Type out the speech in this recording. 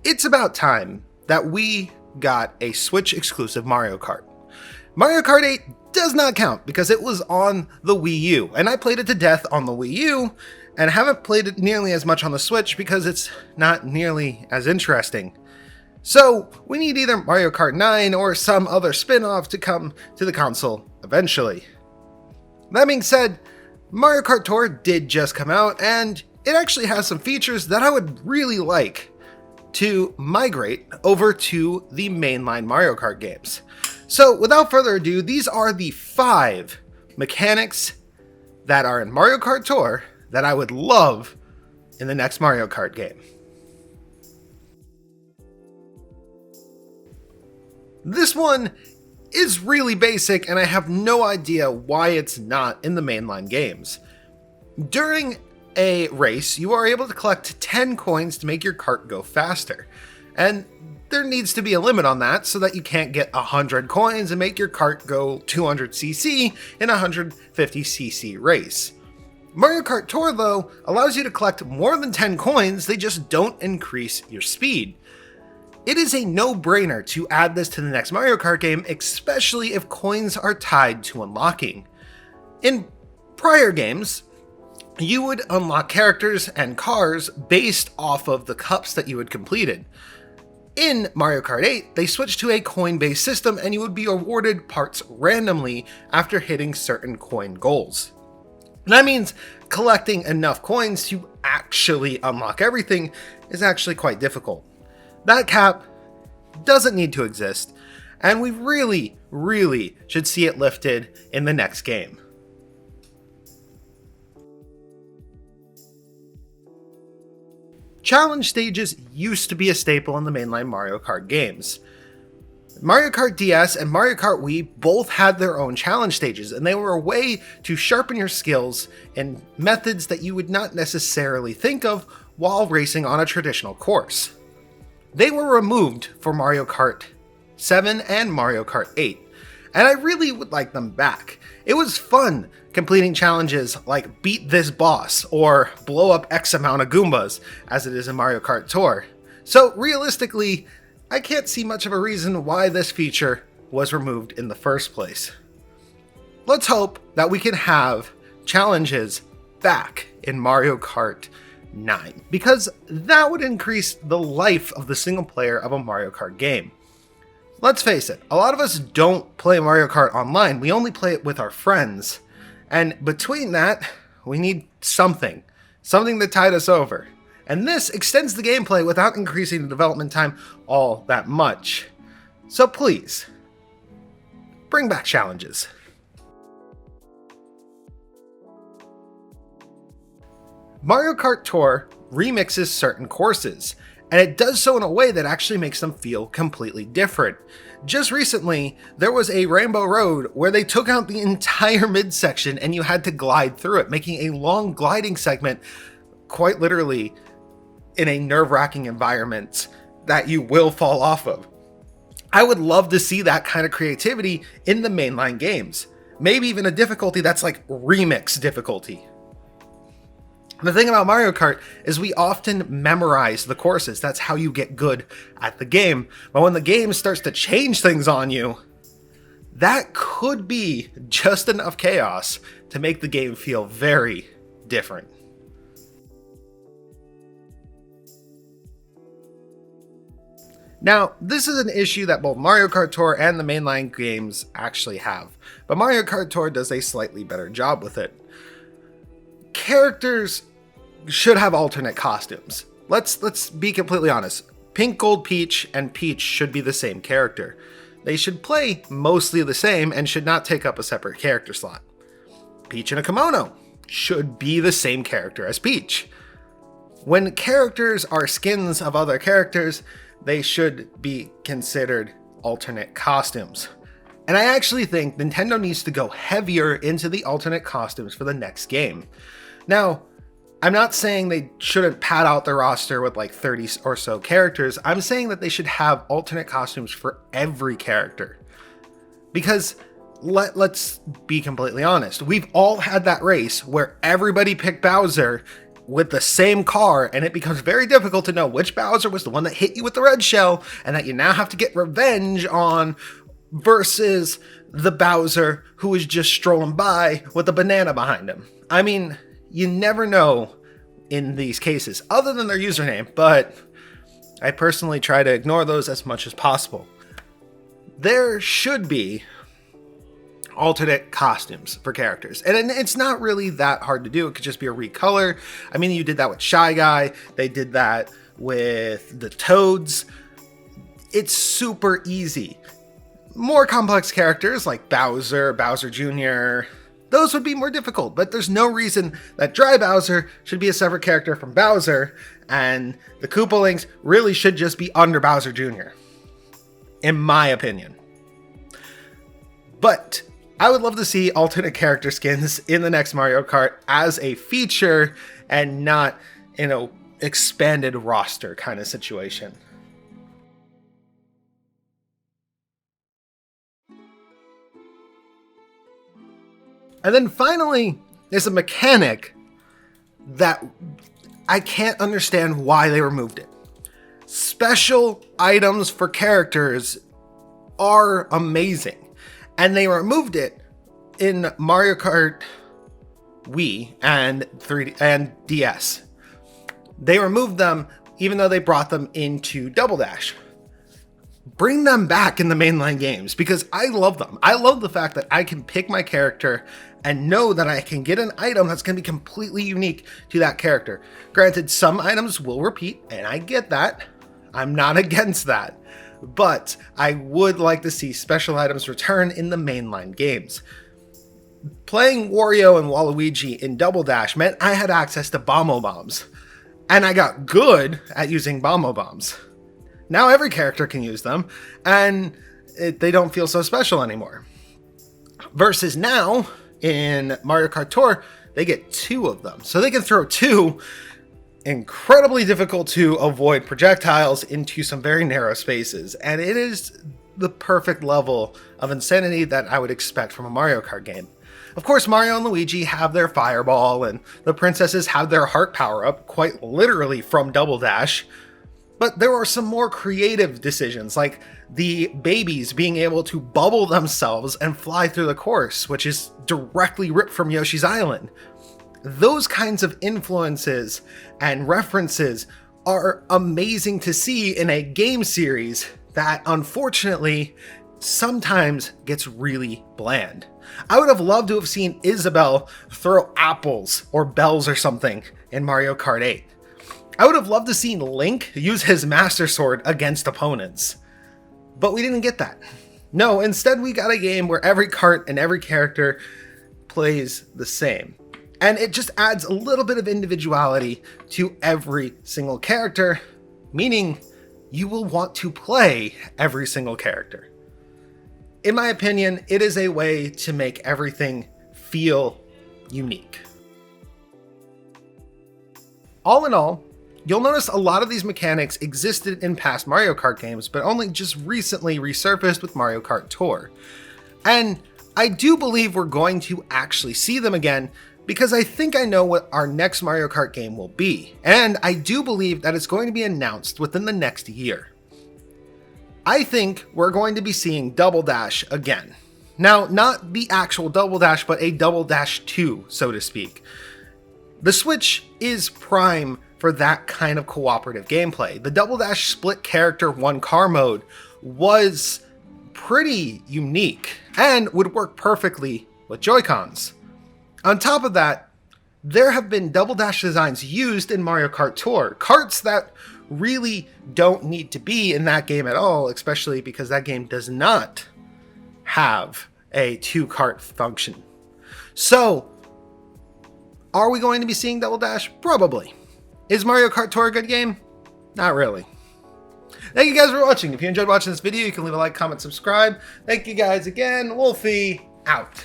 It's about time that we got a Switch exclusive Mario Kart. Mario Kart 8 does not count because it was on the Wii U, and I played it to death on the Wii U, and haven't played it nearly as much on the Switch because it's not nearly as interesting. So we need either Mario Kart 9 or some other spin-off to come to the console eventually. That being said, Mario Kart Tour did just come out, and it actually has some features that I would really like to migrate over to the mainline Mario Kart games. So without further ado, these are the 5 mechanics that are in Mario Kart Tour that I would love in the next Mario Kart game. This one is really basic, and I have no idea why it's not in the mainline games. During a race, you are able to collect 10 coins to make your kart go faster. And there needs to be a limit on that so that you can't get 100 coins and make your kart go 200cc in a 150cc race. Mario Kart Tour, though, allows you to collect more than 10 coins, they just don't increase your speed. It is a no-brainer to add this to the next Mario Kart game, especially if coins are tied to unlocking. In prior games, you would unlock characters and cars based off of the cups that you had completed. In Mario Kart 8, they switched to a coin-based system, and you would be awarded parts randomly after hitting certain coin goals. That means collecting enough coins to actually unlock everything is actually quite difficult. That cap doesn't need to exist, and we really should see it lifted in the next game. Challenge stages used to be a staple in the mainline Mario Kart games. Mario Kart DS and Mario Kart Wii both had their own challenge stages, and they were a way to sharpen your skills in methods that you would not necessarily think of while racing on a traditional course. They were removed for Mario Kart 7 and Mario Kart 8, and I really would like them back. It was fun completing challenges like beat this boss or blow up X amount of Goombas, as it is in Mario Kart Tour. So realistically, I can't see much of a reason why this feature was removed in the first place. Let's hope that we can have challenges back in Mario Kart 9, because that would increase the life of the single player of a Mario Kart game. Let's face it, a lot of us don't play Mario Kart online, we only play it with our friends. And between that, we need something to tide us over. And this extends the gameplay without increasing the development time all that much. So please, bring back challenges. Mario Kart Tour remixes certain courses, and it does so in a way that actually makes them feel completely different. Just recently, there was a Rainbow Road where they took out the entire midsection and you had to glide through it, making a long gliding segment quite literally in a nerve-wracking environment that you will fall off of. I would love to see that kind of creativity in the mainline games. Maybe even a difficulty that's like remix difficulty. The thing about Mario Kart is we often memorize the courses. That's how you get good at the game. But when the game starts to change things on you, that could be just enough chaos to make the game feel very different. Now, this is an issue that both Mario Kart Tour and the mainline games actually have, but Mario Kart Tour does a slightly better job with it. Characters should have alternate costumes. Let's be completely honest. Pink Gold Peach and Peach should be the same character. They should play mostly the same and should not take up a separate character slot. Peach in a kimono should be the same character as Peach. When characters are skins of other characters, they should be considered alternate costumes. And I actually think Nintendo needs to go heavier into the alternate costumes for the next game. Now, I'm not saying they shouldn't pad out their roster with like 30 or so characters. I'm saying that they should have alternate costumes for every character. Because let's be completely honest. We've all had that race where everybody picked Bowser with the same car, and it becomes very difficult to know which Bowser was the one that hit you with the red shell and that you now have to get revenge on, versus the Bowser who was just strolling by with a banana behind him. I mean, you never know in these cases, other than their username, but I personally try to ignore those as much as possible. There should be alternate costumes for characters, and it's not really that hard to do. It could just be a recolor. I mean, you did that with Shy Guy, they did that with the Toads. It's super easy. More complex characters like Bowser, Bowser Jr., those would be more difficult, but there's no reason that Dry Bowser should be a separate character from Bowser, and the Koopalings really should just be under Bowser Jr., in my opinion. But I would love to see alternate character skins in the next Mario Kart as a feature and not in an expanded roster kind of situation. And then finally, there's a mechanic that I can't understand why they removed it. Special items for characters are amazing, and they removed it in Mario Kart Wii and 3D and DS. They removed them even though they brought them into Double Dash. Bring them back in the mainline games, because I love them. I love the fact that I can pick my character and know that I can get an item that's going to be completely unique to that character. Granted, some items will repeat, and I get that. I'm not against that. But I would like to see special items return in the mainline games. Playing Wario and Waluigi in Double Dash meant I had access to Bombo Bombs, and I got good at using Bombo Bombs. Now every character can use them, and they don't feel so special anymore. Versus now, in Mario Kart Tour, they get 2 of them. So they can throw 2 incredibly difficult to avoid projectiles into some very narrow spaces. And it is the perfect level of insanity that I would expect from a Mario Kart game. Of course, Mario and Luigi have their fireball, and the princesses have their heart power-up, quite literally from Double Dash. But there are some more creative decisions, like the babies being able to bubble themselves and fly through the course, which is directly ripped from Yoshi's Island. Those kinds of influences and references are amazing to see in a game series that unfortunately sometimes gets really bland. I would have loved to have seen Isabelle throw apples or bells or something in Mario Kart 8. I would have loved to see Link use his Master Sword against opponents. But we didn't get that. No, instead we got a game where every kart and every character plays the same. And it just adds a little bit of individuality to every single character, meaning you will want to play every single character. In my opinion, it is a way to make everything feel unique. All in all, you'll notice a lot of these mechanics existed in past Mario Kart games, but only just recently resurfaced with Mario Kart Tour. And I do believe we're going to actually see them again, because I think I know what our next Mario Kart game will be. And I do believe that it's going to be announced within the next year. I think we're going to be seeing Double Dash again. Now, not the actual Double Dash, but a Double Dash 2, so to speak. The Switch is prime for that kind of cooperative gameplay. The Double Dash split character one car mode was pretty unique and would work perfectly with Joy-Cons. On top of that, there have been Double Dash designs used in Mario Kart Tour, karts that really don't need to be in that game at all, especially because that game does not have a 2-kart function. So, are we going to be seeing Double Dash? Probably. Is Mario Kart Tour a good game? Not really. Thank you guys for watching. If you enjoyed watching this video, you can leave a like, comment, subscribe. Thank you guys again. Wolfie out.